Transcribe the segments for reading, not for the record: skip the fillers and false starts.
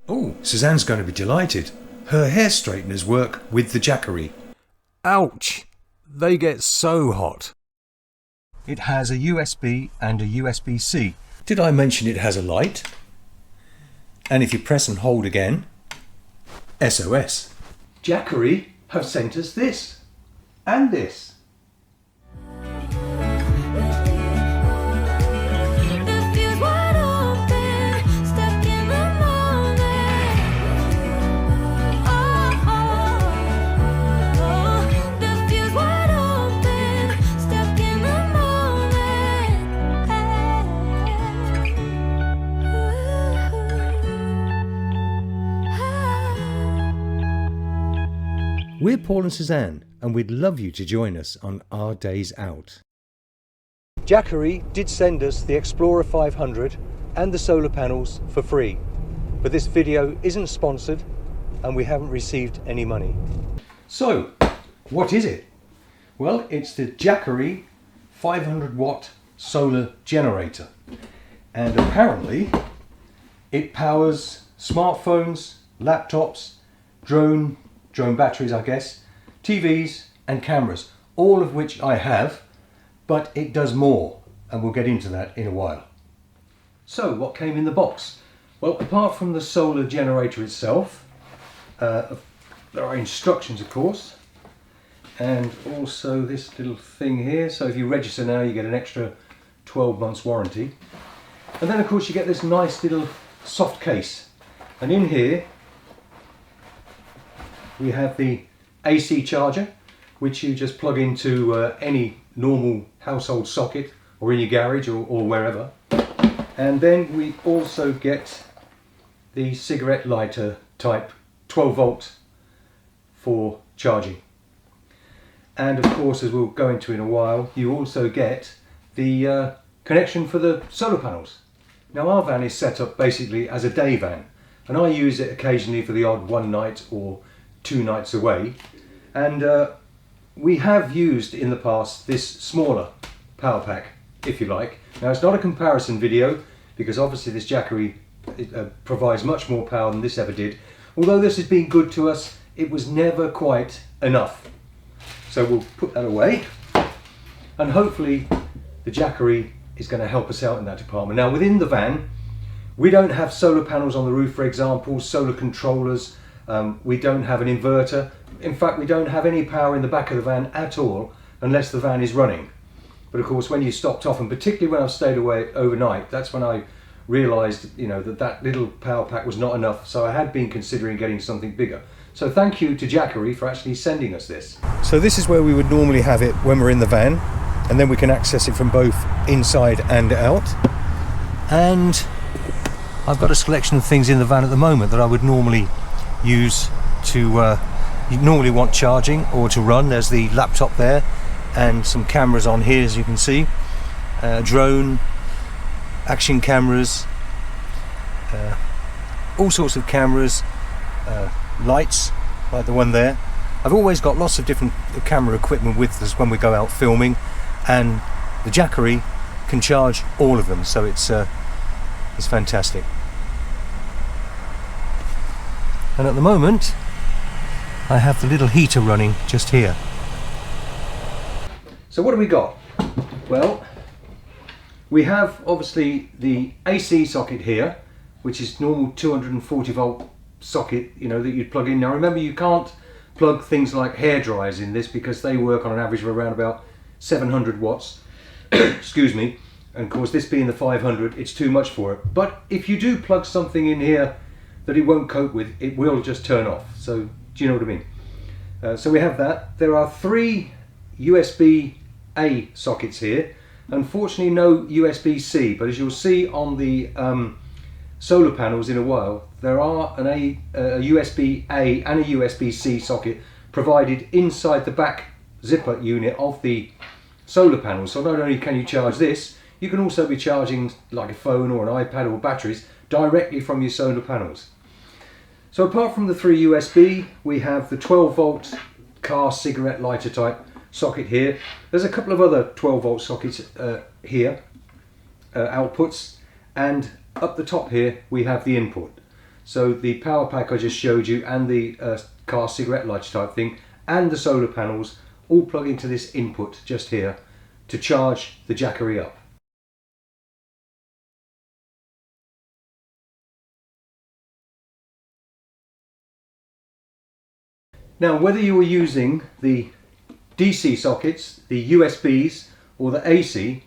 Oh, Suzanne's going to be delighted. Her hair straighteners work with the Jackery. Ouch! They get so hot. It has a USB and a USB-C. Did I mention it has a light? And if you press and hold again, SOS. Jackery have sent us this and this. We're Paul and Suzanne, and we'd love you to join us on our days out. Jackery did send us the Explorer 500 and the solar panels for free, but this video isn't sponsored and we haven't received any money. So, what is it? Well, it's the Jackery 500 watt solar generator, and apparently it powers smartphones, laptops, drone batteries, I guess, TVs and cameras, all of which I have, but it does more, and we'll get into that in a while. So what came in the box? Well, apart from the solar generator itself, there are instructions, of course, and also this little thing here. So if you register now, you get an extra 12 months warranty. And then of course you get this nice little soft case, and in here we have the AC charger, which you just plug into any normal household socket or in your garage or wherever. And then we also get the cigarette lighter type 12 volt for charging. And of course, as we'll go into in a while, you also get the connection for the solar panels. Now our van is set up basically as a day van, and I use it occasionally for the odd one night or 2 nights away, and we have used in the past this smaller power pack, if you like. Now it's not a comparison video because obviously this Jackery provides much more power than this ever did. Although this has been good to us, it was never quite enough. So we'll put that away, and hopefully the Jackery is going to help us out in that department. Now within the van, we don't have solar panels on the roof, for example, solar controllers. We don't have an inverter. In fact, we don't have any power in the back of the van at all unless the van is running. But of course, when you stopped off, and particularly when I've stayed away overnight, that's when I realised, you know, that little power pack was not enough. So I had been considering getting something bigger. So thank you to Jackery for actually sending us this. So this is where we would normally have it when we're in the van, and then we can access it from both inside and out. And I've got a selection of things in the van at the moment that I would normally use to you normally want charging or to run. There's the laptop there and some cameras on here, as you can see, drone, action cameras, all sorts of cameras, lights like the one there. I've always got lots of different camera equipment with us when we go out filming, and the Jackery can charge all of them, so it's fantastic. And at the moment I have the little heater running just here. So what do we got? Well, we have obviously the AC socket here, which is normal 240 volt socket, you know, that you'd plug in. Now remember, you can't plug things like hair dryers in this because they work on an average of around about 700 watts. Excuse me. And of course, this being the 500, it's too much for it. But if you do plug something in here that it won't cope with, it will just turn off. So do you know what I mean? So we have that. There are 3 USB-A sockets here. Unfortunately no USB-C, but as you'll see on the solar panels in a while, there are a USB-A and a USB-C socket provided inside the back zipper unit of the solar panel. So not only can you charge this, you can also be charging like a phone or an iPad or batteries directly from your solar panels. So apart from the 3 USB, we have the 12 volt car cigarette lighter type socket here. There's a couple of other 12 volt sockets here, outputs, and up the top here we have the input. So the power pack I just showed you, and the car cigarette lights type thing, and the solar panels all plug into this input just here to charge the Jackery up. Now, whether you were using the DC sockets, the USBs or the AC,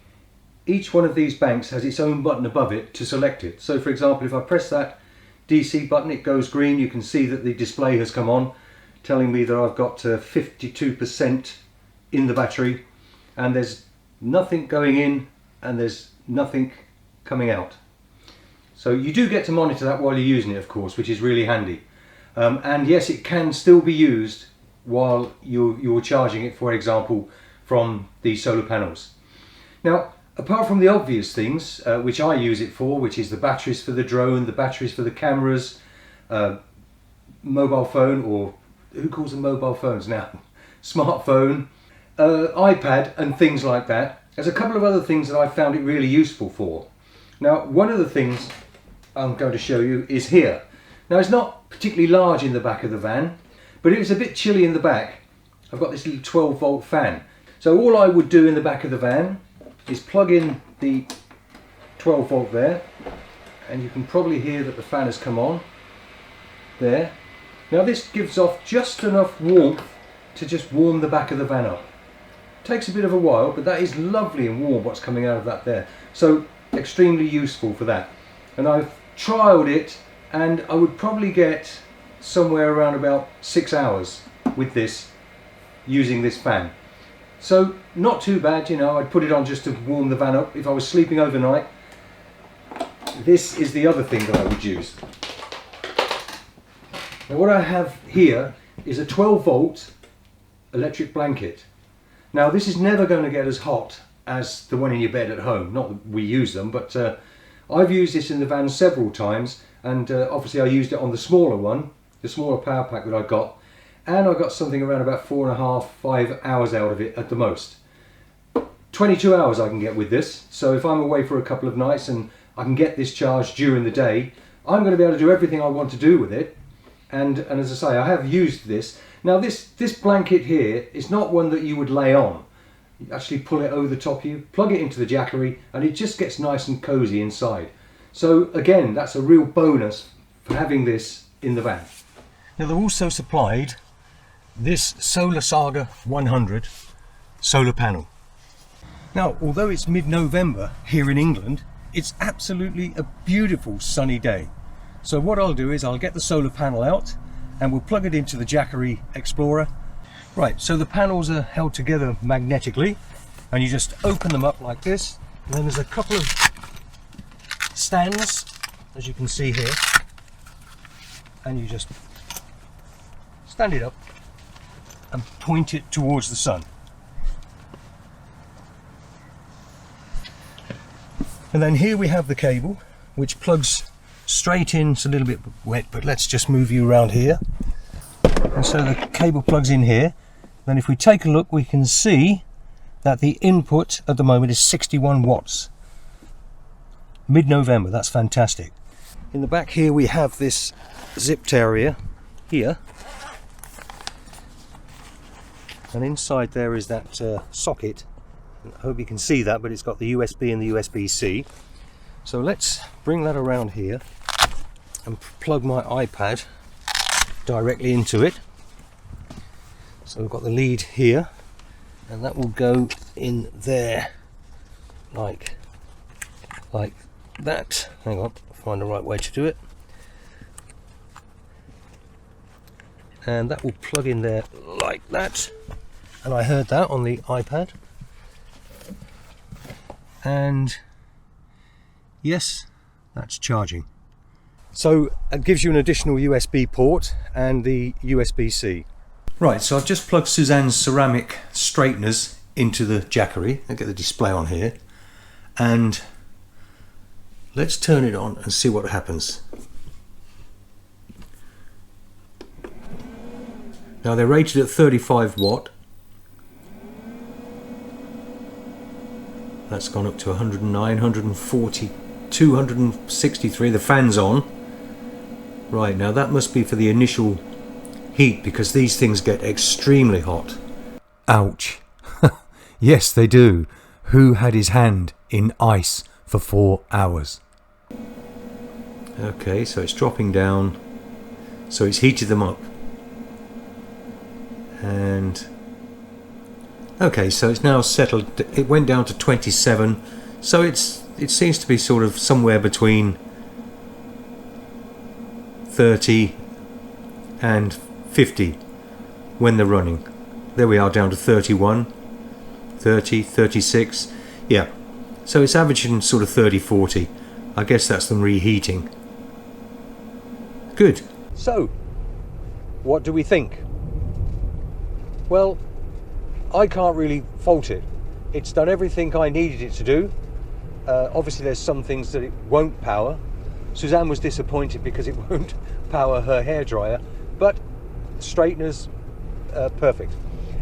each one of these banks has its own button above it to select it. So for example, if I press that DC button, it goes green. You can see that the display has come on, telling me that I've got 52% in the battery, and there's nothing going in and there's nothing coming out. So you do get to monitor that while you're using it, of course, which is really handy. And yes, it can still be used while you're charging it, for example, from the solar panels. Now, apart from the obvious things, which I use it for, which is the batteries for the drone, the batteries for the cameras, mobile phone, or who calls them mobile phones now? Smartphone, iPad and things like that. There's a couple of other things that I found it really useful for. Now, one of the things I'm going to show you is here. Now, it's not particularly large in the back of the van, but it was a bit chilly in the back. I've got this little 12-volt fan. So all I would do in the back of the van is plug in the 12-volt there, and you can probably hear that the fan has come on there. Now this gives off just enough warmth to just warm the back of the van up. Takes a bit of a while, but that is lovely and warm what's coming out of that there. So extremely useful for that. And I've trialed it, and I would probably get somewhere around about 6 hours with this, using this fan. So not too bad, you know. I'd put it on just to warm the van up if I was sleeping overnight. This is the other thing that I would use. Now what I have here is a 12-volt electric blanket. Now this is never going to get as hot as the one in your bed at home. Not that we use them, but I've used this in the van several times, and obviously I used it on the smaller one, the smaller power pack that I got, and I got something around about 4.5, 5 hours out of it at the most. 22 hours I can get with this, so if I'm away for a couple of nights and I can get this charged during the day, I'm going to be able to do everything I want to do with it. And as I say, I have used this. Now this blanket here is not one that you would lay on. You actually pull it over the top of you, plug it into the Jackery, and it just gets nice and cozy inside. So again, that's a real bonus for having this in the van. Now they're also supplied this SolarSaga 100 solar panel. Now, although it's mid-November here in England, it's absolutely a beautiful sunny day. So what I'll do is I'll get the solar panel out and we'll plug it into the Jackery Explorer. Right, so the panels are held together magnetically, and you just open them up like this, and then there's a couple of stands, as you can see here, and you just stand it up and point it towards the sun. And then here we have the cable, which plugs straight in. It's a little bit wet, but let's just move you around here. And so the cable plugs in here. Then if we take a look, we can see that the input at the moment is 61 watts. Mid-November, that's fantastic. In the back here we have this zipped area here. And inside there is that socket. I hope you can see that, but it's got the USB and the USB-C. So let's bring that around here and plug my iPad directly into it. So we've got the lead here, and that will go in there like that. Hang on, find the right way to do it. And that will plug in there like that. And I heard that on the iPad. And yes, that's charging. So it gives you an additional USB port and the USB-C. Right, so I've just plugged Suzanne's ceramic straighteners into the Jackery. I'll get the display on here. And let's turn it on and see what happens. Now they're rated at 35 watt. That's gone up to 109, 140, 263. The fan's on. Right, now that must be for the initial heat, because these things get extremely hot. Ouch. Yes, they do. Who had his hand in ice for 4 hours? Okay, so it's dropping down. So it's heated them up. And okay, so it's now settled. It went down to 27. So it seems to be sort of somewhere between 30 and 50 when they're running. There we are, down to 31, 30, 36. Yeah, so it's averaging sort of 30, 40. I guess that's them reheating. Good. So, what do we think? Well, I can't really fault it. It's done everything I needed it to do. Obviously there's some things that it won't power. Suzanne was disappointed because it won't power her hairdryer, but straighteners, perfect.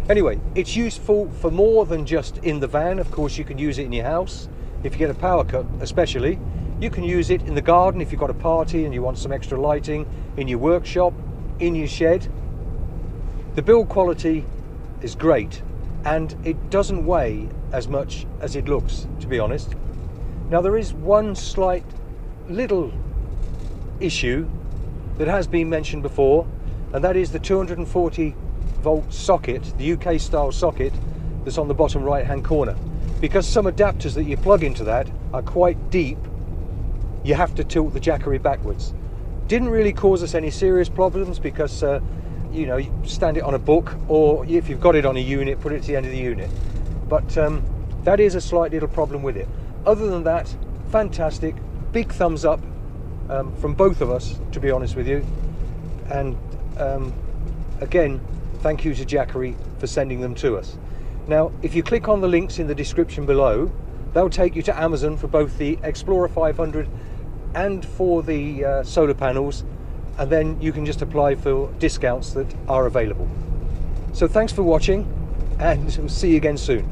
Anyway, it's useful for more than just in the van. Of course, you can use it in your house. If you get a power cut especially, you can use it in the garden if you've got a party and you want some extra lighting, in your workshop, in your shed. The build quality is great, and it doesn't weigh as much as it looks, to be honest. Now, there is one slight little issue that has been mentioned before, and that is the 240 volt socket, the UK style socket that's on the bottom right hand corner. Because some adapters that you plug into that are quite deep, you have to tilt the Jackery backwards. Didn't really cause us any serious problems because you know, you stand it on a book, or if you've got it on a unit, put it to the end of the unit. But that is a slight little problem with it. Other than that, fantastic. Big thumbs up from both of us, to be honest with you. And again, thank you to Jackery for sending them to us. Now, if you click on the links in the description below, they'll take you to Amazon for both the Explorer 500 and for the solar panels, and then you can just apply for discounts that are available. So thanks for watching, and we'll see you again soon.